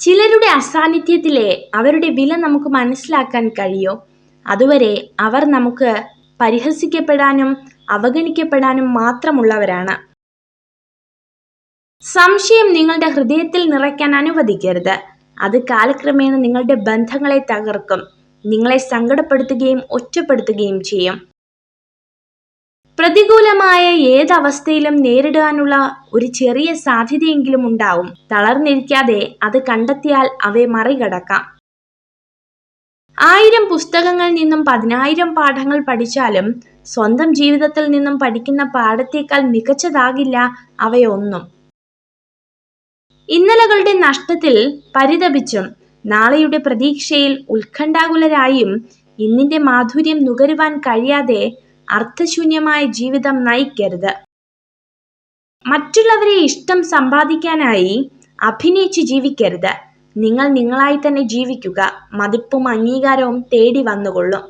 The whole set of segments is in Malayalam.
ചിലരുടെ അസാന്നിധ്യത്തിലെ അവരുടെ വില നമുക്ക് മനസ്സിലാക്കാൻ കഴിയോ? അതുവരെ അവർ നമുക്ക് പരിഹസിക്കപ്പെടാനും അവഗണിക്കപ്പെടാനും മാത്രമുള്ളവരാണ്. സംശയം നിങ്ങളുടെ ഹൃദയത്തിൽ നിറയ്ക്കാൻ അനുവദിക്കരുത്. അത് കാലക്രമേണ നിങ്ങളുടെ ബന്ധങ്ങളെ തകർക്കും, നിങ്ങളെ സങ്കടപ്പെടുത്തുകയും ഒറ്റപ്പെടുത്തുകയും ചെയ്യും. പ്രതികൂലമായ ഏതവസ്ഥയിലും നേരിടാനുള്ള ഒരു ചെറിയ സാധ്യതയെങ്കിലും ഉണ്ടാവും. തളർന്നിരിക്കാതെ അത് കണ്ടെത്തിയാൽ അവയെ മറികടക്കാം. 1000 പുസ്തകങ്ങളിൽ നിന്നും 10,000 പാഠങ്ങൾ പഠിച്ചാലും സ്വന്തം ജീവിതത്തിൽ നിന്നും പഠിക്കുന്ന പാഠത്തേക്കാൾ മികച്ചതാകില്ല അവയൊന്നും. ഇന്നലകളുടെ നഷ്ടത്തിൽ പരിതപിച്ചും നാളെയുടെ പ്രതീക്ഷയിൽ ഉത്കണ്ഠാകുലരായും ഇന്നിന്റെ മാധുര്യം നുകരുവാൻ കഴിയാതെ അർത്ഥശൂന്യമായ ജീവിതം നയിക്കരുത്. മറ്റുള്ളവരെ ഇഷ്ടം സമ്പാദിക്കാനായി അഭിനയിച്ച് ജീവിക്കരുത്. നിങ്ങൾ നിങ്ങളായി തന്നെ ജീവിക്കുക. മതിപ്പും അംഗീകാരവും തേടി വന്നുകൊള്ളും.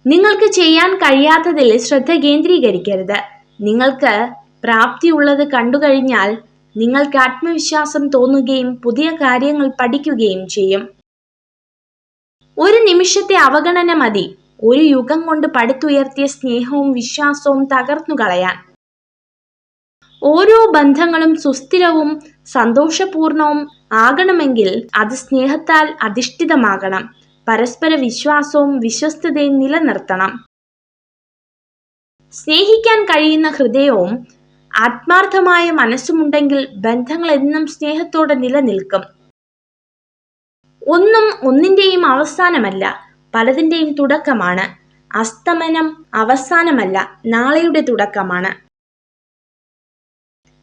നിങ്ങൾക്ക് ചെയ്യാൻ കഴിയാത്തതിൽ ശ്രദ്ധ കേന്ദ്രീകരിക്കരുത്. നിങ്ങൾക്ക് പ്രാപ്തിയുള്ളത് കണ്ടുകഴിഞ്ഞാൽ നിങ്ങൾക്ക് ആത്മവിശ്വാസം തോന്നുകയും പുതിയ കാര്യങ്ങൾ പഠിക്കുകയും ചെയ്യും. ഒരു നിമിഷത്തെ അവഗണന മതി ഒരു യുഗം കൊണ്ട് പടുത്തുയർത്തിയ സ്നേഹവും വിശ്വാസവും തകർന്നു കളയാൻ. ഓരോ ബന്ധങ്ങളും സുസ്ഥിരവും സന്തോഷപൂർണവും ആകണമെങ്കിൽ അത് സ്നേഹത്താൽ അധിഷ്ഠിതമാകണം. പരസ്പര വിശ്വാസവും വിശ്വസ്തതയും നിലനിർത്തണം. സ്നേഹിക്കാൻ കഴിയുന്ന ഹൃദയവും ആത്മാർത്ഥമായ മനസ്സുമുണ്ടെങ്കിൽ ബന്ധങ്ങൾ എന്നും സ്നേഹത്തോടെ നിലനിൽക്കും. ഒന്നും ഒന്നിന്റെയും അവസാനമല്ല, പലതിന്റെയും തുടക്കമാണ്. അസ്തമനം അവസാനമല്ല, നാളെയുടെ തുടക്കമാണ്.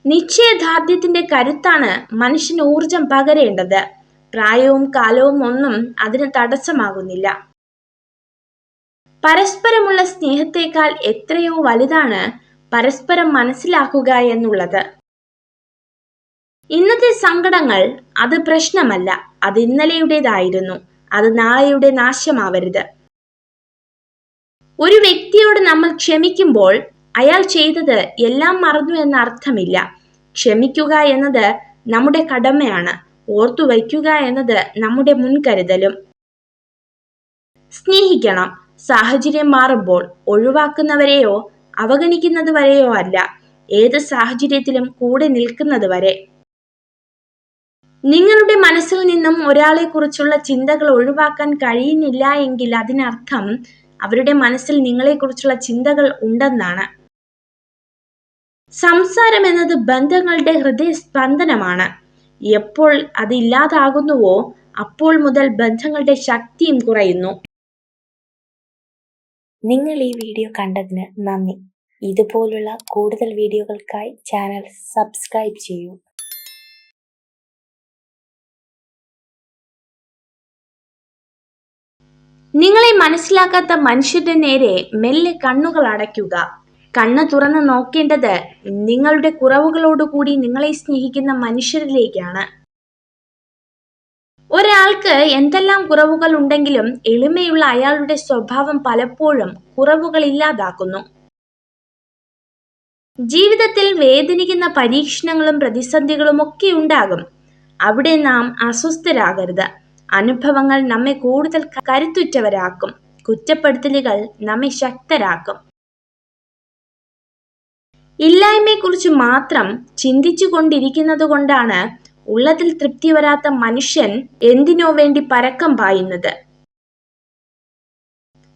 നിശ്ചയദാർഢ്യത്തിന്റെ കരുത്താണ് മനുഷ്യന് ഊർജം പകരേണ്ടത്. പ്രായവും കാലവും ഒന്നും അതിന് തടസ്സമാകുന്നില്ല. പരസ്പരമുള്ള സ്നേഹത്തെക്കാൾ എത്രയോ വലുതാണ് പരസ്പരം മനസ്സിലാക്കുക എന്നുള്ളത്. ഇന്നത്തെ സങ്കടങ്ങൾ അത് പ്രശ്നമല്ല, അത് ഇന്നലെയുടേതായിരുന്നു. അത് നാളെയുടെ നാശമാവരുത്. ഒരു വ്യക്തിയോട് നമ്മൾ ക്ഷമിക്കുമ്പോൾ അയാൾ ചെയ്തത് എല്ലാം മറന്നു എന്ന അർത്ഥമില്ല. ക്ഷമിക്കുക എന്നത് നമ്മുടെ കടമയാണ്. ഓർത്തു വയ്ക്കുക എന്നത് നമ്മുടെ മുൻകരുതലും. സ്നേഹിക്കണം. സാഹചര്യം മാറുമ്പോൾ ഒഴിവാക്കുന്നവരെയോ അവഗണിക്കുന്നത് വരെയോ അല്ല, ഏത് സാഹചര്യത്തിലും കൂടെ നിൽക്കുന്നത് വരെ. നിങ്ങളുടെ മനസ്സിൽ നിന്നും ഒരാളെ കുറിച്ചുള്ള ചിന്തകൾ ഒഴിവാക്കാൻ കഴിയുന്നില്ല എങ്കിൽ അതിനർത്ഥം അവരുടെ മനസ്സിൽ നിങ്ങളെക്കുറിച്ചുള്ള ചിന്തകൾ ഉണ്ടെന്നാണ്. സംസാരം എന്നത് ബന്ധങ്ങളുടെ ഹൃദയസ്പന്ദനമാണ്. എപ്പോൾ അത് ഇല്ലാതാകുന്നുവോ അപ്പോൾ മുതൽ ബന്ധങ്ങളുടെ ശക്തിയും കുറയുന്നു. നിങ്ങൾ ഈ വീഡിയോ കണ്ടതിന് നന്ദി. ഇതുപോലുള്ള കൂടുതൽ വീഡിയോകൾക്കായി ചാനൽ സബ്സ്ക്രൈബ് ചെയ്യൂ. നിങ്ങളെ മനസ്സിലാക്കാത്ത മനുഷ്യരുടെ നേരെ മെല്ലെ കണ്ണുകൾ അടയ്ക്കുക. കണ്ണ് തുറന്ന് നോക്കേണ്ടത് നിങ്ങളുടെ കുറവുകളോടുകൂടി നിങ്ങളെ സ്നേഹിക്കുന്ന മനുഷ്യരിലേക്കാണ്. ഒരാൾക്ക് എന്തെല്ലാം കുറവുകൾ ഉണ്ടെങ്കിലും എളിമയുള്ള അയാളുടെ സ്വഭാവം പലപ്പോഴും കുറവുകൾ ഇല്ലാതാക്കുന്നു. ജീവിതത്തിൽ വേദനിക്കുന്ന പരീക്ഷണങ്ങളും പ്രതിസന്ധികളും ഒക്കെ ഉണ്ടാകും. അവിടെ നാം അസ്വസ്ഥരാകരുത്. അനുഭവങ്ങൾ നമ്മെ കൂടുതൽ കരുത്തുറ്റവരാക്കും. കുറ്റപ്പെടുത്തലുകൾ നമ്മെ ശക്തരാക്കും. ഇല്ലായ്മയെക്കുറിച്ച് മാത്രം ചിന്തിച്ചു കൊണ്ടിരിക്കുന്നത് കൊണ്ടാണ് ഉള്ളതിൽ തൃപ്തി വരാത്ത മനുഷ്യൻ എന്തിനോ വേണ്ടി പരക്കം പായുന്നത്.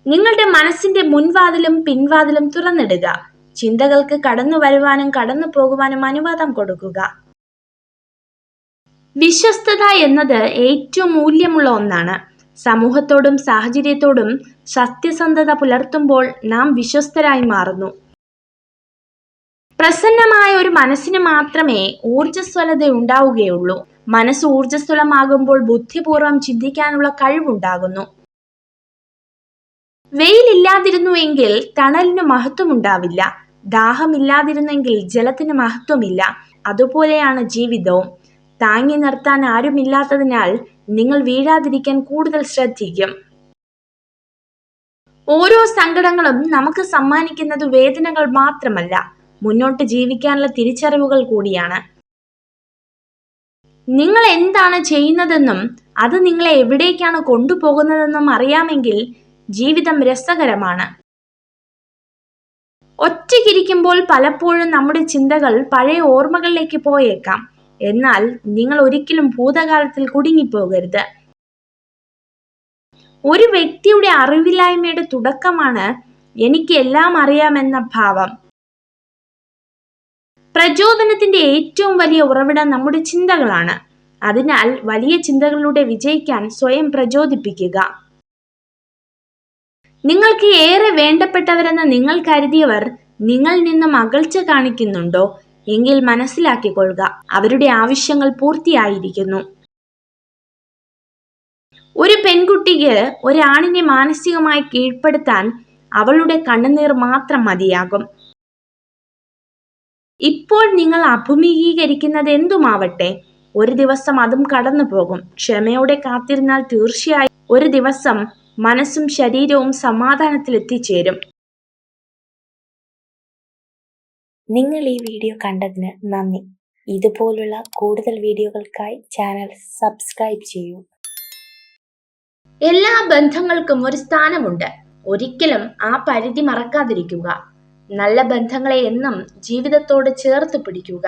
നിങ്ങളുടെ മനസ്സിന്റെ മുൻവാതിലും പിൻവാതിലും തുറന്നിടുക. ചിന്തകൾക്ക് കടന്നു വരുവാനും കടന്നു പോകുവാനും അനുവാദം കൊടുക്കുക. വിശ്വസ്തത എന്നത് ഏറ്റവും മൂല്യമുള്ള ഒന്നാണ്. സമൂഹത്തോടും സാഹചര്യത്തോടും സത്യസന്ധത പുലർത്തുമ്പോൾ നാം വിശ്വസ്തരായി മാറുന്നു. പ്രസന്നമായ ഒരു മനസ്സിന് മാത്രമേ ഊർജ്ജസ്വലത ഉണ്ടാവുകയുള്ളൂ. മനസ്സ് ഊർജ്ജസ്വലമാകുമ്പോൾ ബുദ്ധിപൂർവം ചിന്തിക്കാനുള്ള കഴിവുണ്ടാകുന്നു. വെയിലില്ലാതിരുന്നുവെങ്കിൽ തണലിന് മഹത്വമുണ്ടാവില്ല. ദാഹമില്ലാതിരുന്നെങ്കിൽ ജലത്തിന് മഹത്വമില്ല. അതുപോലെയാണ് ജീവിതവും. താങ്ങി നിർത്താൻ ആരുമില്ലാത്തതിനാൽ നിങ്ങൾ വീഴാതിരിക്കാൻ കൂടുതൽ ശ്രദ്ധിക്കും. ഓരോ സങ്കടങ്ങളും നമുക്ക് സമ്മാനിക്കുന്നത് വേദനകൾ മാത്രമല്ല, മുന്നോട്ട് ജീവിക്കാനുള്ള തിരിച്ചറിവുകൾ കൂടിയാണ്. നിങ്ങൾ എന്താണ് ചെയ്യുന്നതെന്നും അത് നിങ്ങളെ എവിടേക്കാണ് കൊണ്ടുപോകുന്നതെന്നും അറിയാമെങ്കിൽ ജീവിതം രസകരമാണ്. ഒറ്റയ്ക്കിരിക്കുമ്പോൾ പലപ്പോഴും നമ്മുടെ ചിന്തകൾ പഴയ ഓർമ്മകളിലേക്ക് പോയേക്കാം. എന്നാൽ നിങ്ങൾ ഒരിക്കലും ഭൂതകാലത്തിൽ കുടുങ്ങിപ്പോകരുത്. ഒരു വ്യക്തിയുടെ അറിവില്ലായ്മയുടെ തുടക്കമാണ് എനിക്ക് എല്ലാം അറിയാമെന്ന ഭാവം. പ്രചോദനത്തിന്റെ ഏറ്റവും വലിയ ഉറവിടം നമ്മുടെ ചിന്തകളാണ്. അതിനാൽ വലിയ ചിന്തകളിലൂടെ വിജയിക്കാൻ സ്വയം പ്രചോദിപ്പിക്കുക. നിങ്ങൾക്ക് ഏറെ വേണ്ടപ്പെട്ടവരെന്ന് നിങ്ങൾ കരുതിയവർ നിങ്ങളിൽ നിന്നും അകൽച്ച കാണിക്കുന്നുണ്ടോ എങ്കിൽ മനസ്സിലാക്കിക്കൊള്ളുക, അവരുടെ ആവശ്യങ്ങൾ പൂർത്തിയായിരിക്കുന്നു. ഒരു പെൺകുട്ടിക്ക് ഒരാണിനെ മാനസികമായി കീഴ്പ്പെടുത്താൻ അവളുടെ കണ്ണുനീർ മാത്രം മതിയാകും. ഇപ്പോൾ നിങ്ങൾ അഭിമുഖീകരിക്കുന്നത് എന്തുമാവട്ടെ, ഒരു ദിവസം അതും കടന്നു പോകും. ക്ഷമയോടെ കാത്തിരുന്നാൽ തീർച്ചയായും ഒരു ദിവസം മനസ്സും ശരീരവും സമാധാനത്തിൽ എത്തിച്ചേരും. നിങ്ങൾ ഈ വീഡിയോ കണ്ടതിന് നന്ദി. ഇതുപോലുള്ള കൂടുതൽ വീഡിയോകൾക്കായി ചാനൽ സബ്സ്ക്രൈബ് ചെയ്യൂ. എല്ലാ ബന്ധങ്ങൾക്കും ഒരു സ്ഥാനമുണ്ട്. ഒരിക്കലും ആ പരിധി മറക്കാതിരിക്കുക. നല്ല ബന്ധങ്ങളെ എന്നും ജീവിതത്തോട് ചേർത്ത് പിടിക്കുക.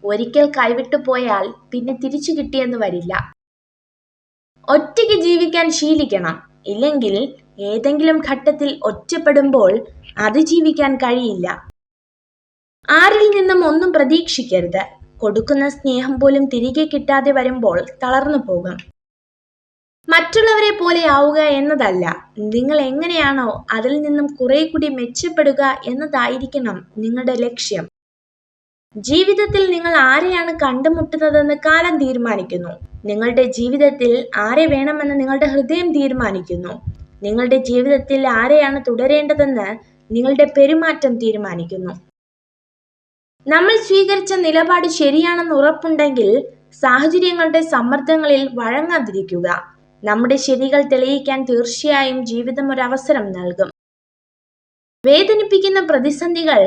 ഒരിക്കൽ കൈവിട്ടു പോയാൽ പിന്നെ തിരിച്ചു കിട്ടിയെന്ന് വരില്ല. ഒറ്റയ്ക്ക് ജീവിക്കാൻ ശീലിക്കണം. ഇല്ലെങ്കിൽ ഏതെങ്കിലും ഘട്ടത്തിൽ ഒറ്റപ്പെടുമ്പോൾ അതിജീവിക്കാൻ കഴിയില്ല. ആരിൽ നിന്നും ഒന്നും പ്രതീക്ഷിക്കരുത്. കൊടുക്കുന്ന സ്നേഹം പോലും തിരികെ കിട്ടാതെ വരുമ്പോൾ തളർന്നു പോകും. മറ്റുള്ളവരെ പോലെ ആവുക എന്നതല്ല, നിങ്ങൾ എങ്ങനെയാണോ അതിൽ നിന്നും കുറെ കൂടി മെച്ചപ്പെടുക എന്നതായിരിക്കണം നിങ്ങളുടെ ലക്ഷ്യം. ജീവിതത്തിൽ നിങ്ങൾ ആരെയാണ് കണ്ടുമുട്ടുന്നതെന്ന് കാലം തീരുമാനിക്കുന്നു. നിങ്ങളുടെ ജീവിതത്തിൽ ആരെ വേണമെന്ന് നിങ്ങളുടെ ഹൃദയം തീരുമാനിക്കുന്നു. നിങ്ങളുടെ ജീവിതത്തിൽ ആരെയാണ് തുടരേണ്ടതെന്ന് നിങ്ങളുടെ പെരുമാറ്റം തീരുമാനിക്കുന്നു. നമ്മൾ സ്വീകരിച്ച നിലപാട് ശരിയാണെന്ന് ഉറപ്പുണ്ടെങ്കിൽ സാഹചര്യങ്ങളുടെ സമ്മർദ്ദങ്ങളിൽ വഴങ്ങാതിരിക്കുക. നമ്മുടെ ശരികൾ തെളിയിക്കാൻ തീർച്ചയായും ജീവിതം ഒരു അവസരം നൽകും. വേദനിപ്പിക്കുന്ന പ്രതിസന്ധികൾ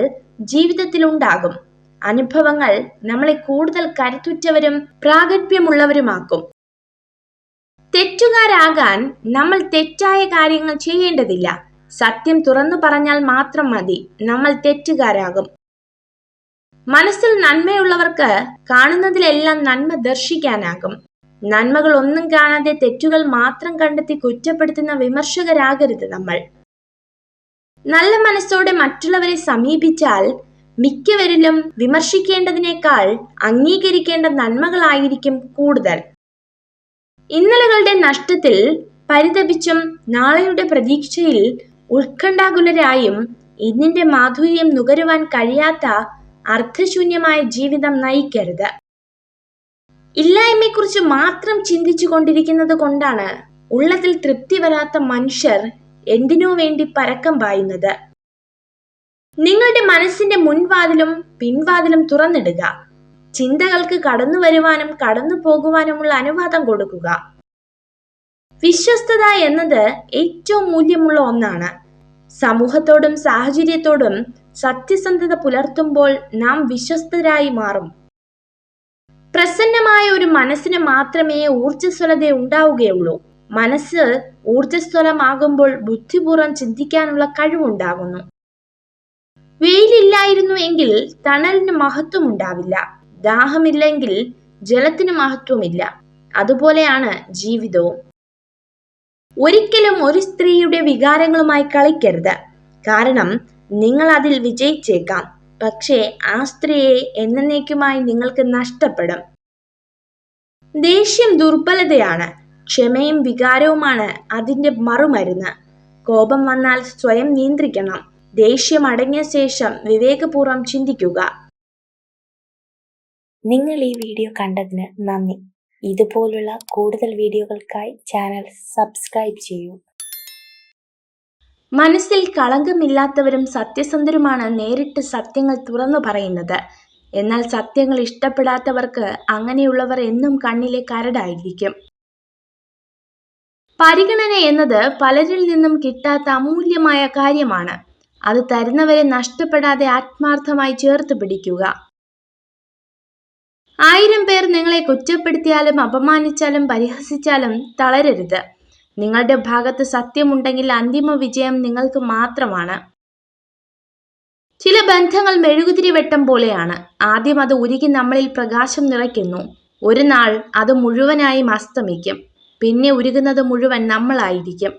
ജീവിതത്തിൽ ഉണ്ടാകും. അനുഭവങ്ങൾ നമ്മളെ കൂടുതൽ കരുത്തുറ്റവരും പ്രാഗൽഭ്യമുള്ളവരുമാക്കും. തെറ്റുകാരാകാൻ നമ്മൾ തെറ്റായ കാര്യങ്ങൾ ചെയ്യേണ്ടതില്ല. സത്യം തുറന്നു പറഞ്ഞാൽ മാത്രം മതി നമ്മൾ തെറ്റുകാരാകും. മനസ്സിൽ നന്മയുള്ളവർക്ക് കാണുന്നതിലെല്ലാം നന്മ ദർശിക്കാനാകും. നന്മകൾ ഒന്നും കാണാതെ തെറ്റുകൾ മാത്രം കണ്ടെത്തി കുറ്റപ്പെടുത്തുന്ന വിമർശകരാകരുത് നമ്മൾ. നല്ല മനസ്സോടെ മറ്റുള്ളവരെ സമീപിച്ചാൽ മിക്കവരിലും വിമർശിക്കേണ്ടതിനേക്കാൾ അംഗീകരിക്കേണ്ട നന്മകളായിരിക്കും കൂടുതൽ. ഇന്നലകളുടെ നഷ്ടത്തിൽ പരിതപിച്ചും നാളെയുടെ പ്രതീക്ഷയിൽ ഉത്കണ്ഠാകുലരായും ഇന്നിന്റെ മാധുര്യം നുകരുവാൻ കഴിയാത്ത അർത്ഥശൂന്യമായ ജീവിതം നയിക്കരുത്. ഇല്ലായ്മയെക്കുറിച്ച് മാത്രം ചിന്തിച്ചു കൊണ്ടിരിക്കുന്നത് കൊണ്ടാണ് ഉള്ളതിൽ തൃപ്തി വരാത്ത മനുഷ്യർ എന്തിനോ വേണ്ടി പരക്കം പായുന്നത്. നിങ്ങളുടെ മനസ്സിന്റെ മുൻവാതിലും പിൻവാതിലും തുറന്നിടുക. ചിന്തകൾക്ക് കടന്നു വരുവാനും കടന്നു പോകുവാനുമുള്ള അനുവാദം കൊടുക്കുക. വിശ്വസ്തത എന്നത് ഏറ്റവും മൂല്യമുള്ള ഒന്നാണ്. സമൂഹത്തോടും സാഹചര്യത്തോടും സത്യസന്ധത പുലർത്തുമ്പോൾ നാം വിശ്വസ്തരായി മാറും. പ്രസന്നമായ ഒരു മനസ്സിന് മാത്രമേ ഊർജ്ജസ്വലത ഉണ്ടാവുകയുള്ളൂ. മനസ്സ് ഊർജ്ജസ്വലമാകുമ്പോൾ ബുദ്ധിപൂർവ്വം ചിന്തിക്കാനുള്ള കഴിവുണ്ടാകുന്നു. വെയിലില്ലായിരുന്നു എങ്കിൽ തണലിന് മഹത്വം ഉണ്ടാവില്ല. ദാഹമില്ലെങ്കിൽ ജലത്തിന് മഹത്വമില്ല. അതുപോലെയാണ് ജീവിതവും. ഒരിക്കലും ഒരു സ്ത്രീയുടെ വികാരങ്ങളുമായി കളിക്കരുത്. കാരണം നിങ്ങൾ അതിൽ വിജയിച്ചേക്കാം, പക്ഷേ ആ സ്ത്രീയെ എന്നേക്കുമായി നിങ്ങൾക്ക് നഷ്ടപ്പെടും. ദേഷ്യം ദുർബലതയാണ്. ക്ഷമയും വികാരവുമാണ് അതിന്റെ മറുമരുന്ന്. കോപം വന്നാൽ സ്വയം നിയന്ത്രിക്കണം. ദേഷ്യം അടങ്ങിയ ശേഷം വിവേകപൂർവ്വം ചിന്തിക്കുക. നിങ്ങൾ ഈ വീഡിയോ കണ്ടതിന് നന്ദി. ഇതുപോലുള്ള കൂടുതൽ വീഡിയോകൾക്കായി ചാനൽ സബ്സ്ക്രൈബ് ചെയ്യൂ. മനസ്സിൽ കളങ്കമില്ലാത്തവരും സത്യസന്ധരുമാണ് നേരിട്ട് സത്യങ്ങൾ തുറന്നു പറയുന്നത്. എന്നാൽ സത്യങ്ങൾ ഇഷ്ടപ്പെടാത്തവർക്ക് അങ്ങനെയുള്ളവർ എന്നും കണ്ണിലെ കരടായിരിക്കും. പരിഗണന എന്നത് പലരിൽ നിന്നും കിട്ടാത്ത അമൂല്യമായ കാര്യമാണ്. അത് തരുന്നവരെ നഷ്ടപ്പെടാതെ ആത്മാർത്ഥമായി ചേർത്ത് പിടിക്കുക. 1000 പേർ നിങ്ങളെ കുറ്റപ്പെടുത്തിയാലും അപമാനിച്ചാലും പരിഹസിച്ചാലും തളരരുത്. നിങ്ങളുടെ ഭാഗത്ത് സത്യമുണ്ടെങ്കിൽ അന്തിമ വിജയം നിങ്ങൾക്ക് മാത്രമാണ്. ചില ബന്ധങ്ങൾ മെഴുകുതിരി വെട്ടം പോലെയാണ്. ആദ്യം അത് ഉരുകി നമ്മളിൽ പ്രകാശം നിറയ്ക്കുന്നു. ഒരു നാൾ അത് മുഴുവനായും അസ്തമിക്കും. പിന്നെ ഉരുകുന്നത് മുഴുവൻ നമ്മളായിരിക്കും.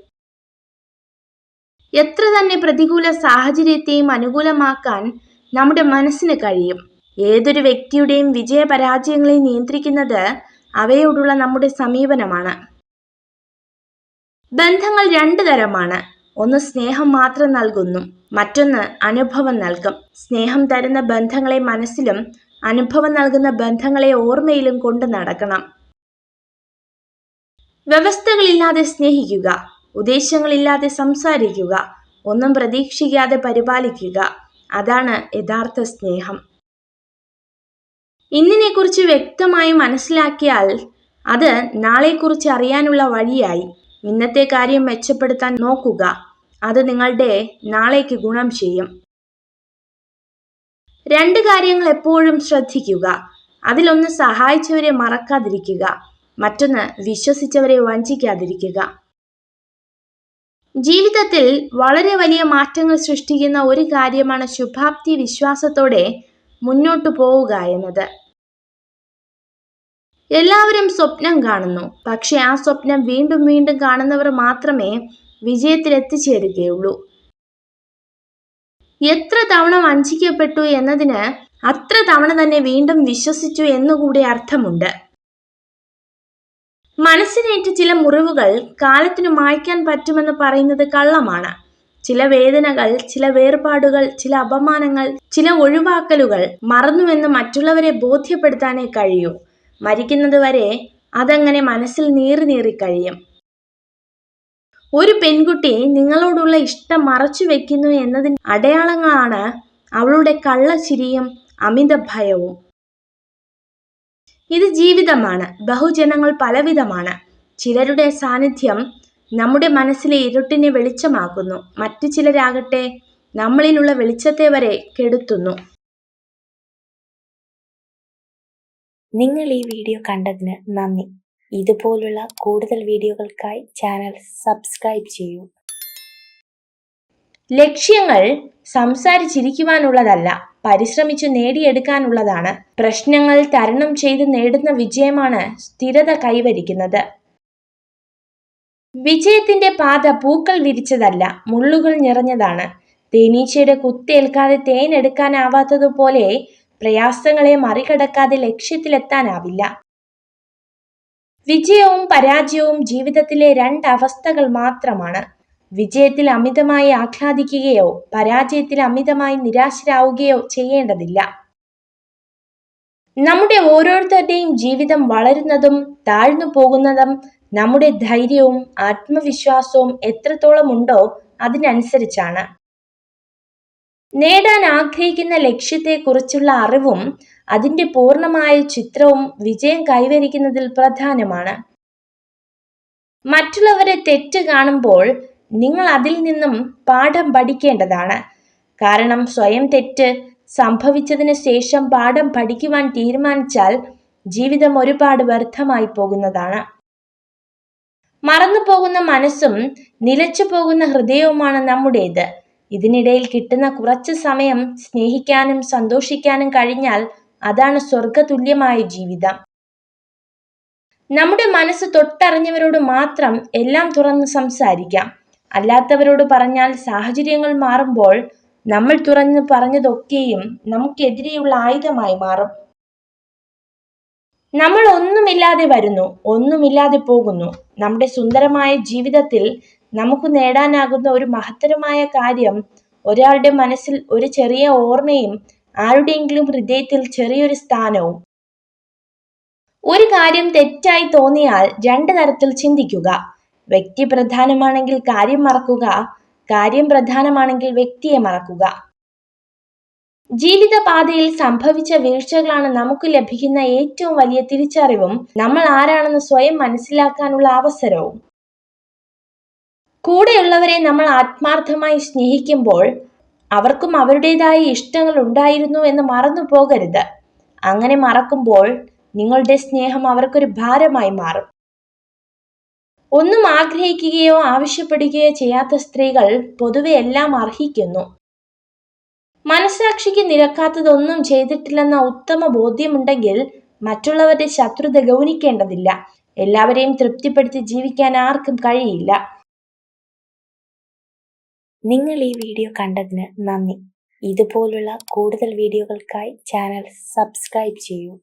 എത്ര തന്നെ പ്രതികൂല സാഹചര്യത്തെയും അനുകൂലമാക്കാൻ നമ്മുടെ മനസ്സിന് കഴിയും. ഏതൊരു വ്യക്തിയുടെയും വിജയപരാജയങ്ങളെ നിയന്ത്രിക്കുന്നത് അവയോടുള്ള നമ്മുടെ സമീപനമാണ്. ബന്ധങ്ങൾ 2 തരമാണ്. ഒന്ന് സ്നേഹം മാത്രം നൽകുന്നു, മറ്റൊന്ന് അനുഭവം നൽകും. സ്നേഹം തരുന്ന ബന്ധങ്ങളെ മനസ്സിലും അനുഭവം നൽകുന്ന ബന്ധങ്ങളെ ഓർമ്മയിലും കൊണ്ട് നടക്കണം. വ്യവസ്ഥകളില്ലാതെ സ്നേഹിക്കുക, ഉദ്ദേശങ്ങളില്ലാതെ സംസാരിക്കുക, ഒന്നും പ്രതീക്ഷിക്കാതെ പരിപാലിക്കുക. അതാണ് യഥാർത്ഥ സ്നേഹം. ഇന്നിനെക്കുറിച്ച് വ്യക്തമായി മനസ്സിലാക്കിയാൽ അത് നാളെക്കുറിച്ച് അറിയാനുള്ള വഴിയായി. ഇന്നത്തെ കാര്യം മെച്ചപ്പെടുത്താൻ നോക്കുക. അത് നിങ്ങളുടെ നാളേക്ക് ഗുണം ചെയ്യും. 2 കാര്യങ്ങൾ എപ്പോഴും ശ്രദ്ധിക്കുക. അതിലൊന്ന് സഹായിച്ചവരെ മറക്കാതിരിക്കുക, മറ്റൊന്ന് വിശ്വസിച്ചവരെ വഞ്ചിക്കാതിരിക്കുക. ജീവിതത്തിൽ വളരെ വലിയ മാറ്റങ്ങൾ സൃഷ്ടിക്കുന്ന ഒരു കാര്യമാണ് ശുഭാപ്തി വിശ്വാസത്തോടെ മുന്നോട്ടു പോവുക എന്നത്. എല്ലാവരും സ്വപ്നം കാണുന്നു. പക്ഷെ ആ സ്വപ്നം വീണ്ടും വീണ്ടും കാണുന്നവർ മാത്രമേ വിജയത്തിൽ എത്തിച്ചേരുകയുള്ളൂ. എത്ര തവണ വഞ്ചിക്കപ്പെട്ടു എന്നതിന് അത്ര തവണ തന്നെ വീണ്ടും വിശ്വസിച്ചു എന്നുകൂടി അർത്ഥമുണ്ട്. മനസ്സിനേറ്റ ചില മുറിവുകൾ കാലത്തിനു മായ്ക്കാൻ പറ്റുമെന്ന് പറയുന്നത് കള്ളമാണ്. ചില വേദനകൾ, ചില വേർപാടുകൾ, ചില അപമാനങ്ങൾ, ചില ഒഴിവാക്കലുകൾ മറന്നുവെന്ന് മറ്റുള്ളവരെ ബോധ്യപ്പെടുത്താനേ കഴിയൂ. മരിക്കുന്നത് വരെ അതങ്ങനെ മനസ്സിൽ നീറി കഴിയും. ഒരു പെൺകുട്ടി നിങ്ങളോടുള്ള ഇഷ്ടം മറച്ചു വെക്കുന്നു എന്നതിന് അടയാളങ്ങളാണ് അവളുടെ കള്ളച്ചിരിയും അമിത ഭയവും. ഇത് ജീവിതമാണ്. ബഹുജനങ്ങൾ പലവിധമാണ്. ചിലരുടെ സാന്നിധ്യം നമ്മുടെ മനസ്സിലെ ഇരുട്ടിനെ വെളിച്ചമാക്കുന്നു. മറ്റു ചിലരാകട്ടെ നമ്മളിലുള്ള വെളിച്ചത്തെ വരെ കെടുത്തുന്നു. നിങ്ങൾ ഈ വീഡിയോ കണ്ടതിന് നന്ദി. ഇതുപോലുള്ള കൂടുതൽ വീഡിയോകൾക്കായി ചാനൽ സബ്സ്ക്രൈബ് ചെയ്യൂ. ലക്ഷ്യങ്ങൾ സംസാരിച്ചിരിക്കുവാനുള്ളതല്ല, പരിശ്രമിച്ചു നേടിയെടുക്കാനുള്ളതാണ്. പ്രശ്നങ്ങൾ തരണം ചെയ്ത് നേടുന്ന വിജയമാണ് സ്ഥിരത കൈവരിക്കുന്നത്. വിജയത്തിന്റെ പാത പൂക്കൾ വിരിച്ചതല്ല, മുള്ളുകൾ നിറഞ്ഞതാണ്. തേനീച്ചയുടെ കുത്തേൽക്കാതെ തേൻ എടുക്കാനാവാത്തതുപോലെ പ്രയാസങ്ങളെ മറികടക്കാതെ ലക്ഷ്യത്തിലെത്താനാവില്ല. വിജയവും പരാജയവും ജീവിതത്തിലെ 2 അവസ്ഥകൾ മാത്രമാണ്. വിജയത്തിൽ അമിതമായി ആഹ്ലാദിക്കുകയോ പരാജയത്തിൽ അമിതമായി നിരാശരാവുകയോ ചെയ്യേണ്ടതില്ല. നമ്മുടെ ഓരോരുത്തരുടെയും ജീവിതം വളരുന്നതും താഴ്ന്നു പോകുന്നതും നമ്മുടെ ധൈര്യവും ആത്മവിശ്വാസവും എത്രത്തോളം ഉണ്ടോ അതിനനുസരിച്ചാണ്. നേടാൻ ആഗ്രഹിക്കുന്ന ലക്ഷ്യത്തെക്കുറിച്ചുള്ള അറിവും അതിൻ്റെ പൂർണ്ണമായ ചിത്രവും വിജയം കൈവരിക്കുന്നതിൽ പ്രധാനമാണ്. മറ്റുള്ളവരെ തെറ്റ് കാണുമ്പോൾ നിങ്ങൾ അതിൽ നിന്നും പാഠം പഠിക്കേണ്ടതാണ്. കാരണം സ്വയം തെറ്റ് സംഭവിച്ചതിന് ശേഷം പാഠം പഠിക്കുവാൻ തീരുമാനിച്ചാൽ ജീവിതം ഒരുപാട് വ്യർത്ഥമായി പോകുന്നതാണ്. മറന്നു പോകുന്ന മനസ്സും നിലച്ചു പോകുന്ന ഹൃദയവുമാണ് നമ്മുടേത്. ഇതിനിടയിൽ കിട്ടുന്ന കുറച്ച് സമയം സ്നേഹിക്കാനും സന്തോഷിക്കാനും കഴിഞ്ഞാൽ അതാണ് സ്വർഗതുല്യമായ ജീവിതം. നമ്മുടെ മനസ്സ് തൊട്ടറിഞ്ഞവരോട് മാത്രം എല്ലാം തുറന്ന് സംസാരിക്കാം. അല്ലാത്തവരോട് പറഞ്ഞാൽ സാഹചര്യങ്ങൾ മാറുമ്പോൾ നമ്മൾ തുറന്ന് പറഞ്ഞതൊക്കെയും നമുക്കെതിരെയുള്ള ആയുധമായി മാറും. നമ്മൾ ഒന്നുമില്ലാതെ വരുന്നു, ഒന്നുമില്ലാതെ പോകുന്നു. നമ്മുടെ സുന്ദരമായ ജീവിതത്തിൽ നമുക്ക് നേടാനാകുന്ന ഒരു മഹത്തരമായ കാര്യം ഒരാളുടെ മനസ്സിൽ ഒരു ചെറിയ ഓർമ്മയും ആരുടെയെങ്കിലും ഹൃദയത്തിൽ ചെറിയൊരു സ്ഥാനവും. ഒരു കാര്യം തെറ്റായി തോന്നിയാൽ 2 തരത്തിൽ ചിന്തിക്കുക. വ്യക്തി പ്രധാനമാണെങ്കിൽ കാര്യം മറക്കുക, കാര്യം പ്രധാനമാണെങ്കിൽ വ്യക്തിയെ മറക്കുക. ജീവിതപാതയിൽ സംഭവിച്ച വീഴ്ചകളാണ് നമുക്ക് ലഭിക്കുന്ന ഏറ്റവും വലിയ തിരിച്ചറിവും നമ്മൾ ആരാണെന്ന് സ്വയം മനസ്സിലാക്കാനുള്ള അവസരവും. കൂടെയുള്ളവരെ നമ്മൾ ആത്മാർത്ഥമായി സ്നേഹിക്കുമ്പോൾ അവർക്കും അവരുടേതായ ഇഷ്ടങ്ങൾ ഉണ്ടായിരുന്നു എന്ന് മറന്നു പോകരുത്. അങ്ങനെ മറക്കുമ്പോൾ നിങ്ങളുടെ സ്നേഹം അവർക്കൊരു ഭാരമായി മാറും. ഒന്നും ആഗ്രഹിക്കുകയോ ആവശ്യപ്പെടുകയോ ചെയ്യാത്ത സ്ത്രീകൾ പൊതുവെ എല്ലാം അർഹിക്കുന്നു. മനസ്സാക്ഷിക്ക് നിരക്കാത്തതൊന്നും ചെയ്തിട്ടില്ലെന്ന ഉത്തമ ബോധ്യമുണ്ടെങ്കിൽ മറ്റുള്ളവരുടെ ശത്രുത ഗൗനിക്കേണ്ടതില്ല. എല്ലാവരെയും തൃപ്തിപ്പെടുത്തി ജീവിക്കാൻ ആർക്കും കഴിയില്ല. നിങ്ങൾ ഈ വീഡിയോ കണ്ടതിന് നന്ദി. ഇതുപോലുള്ള കൂടുതൽ വീഡിയോകൾക്കായി ചാനൽ സബ്സ്ക്രൈബ് ചെയ്യൂ.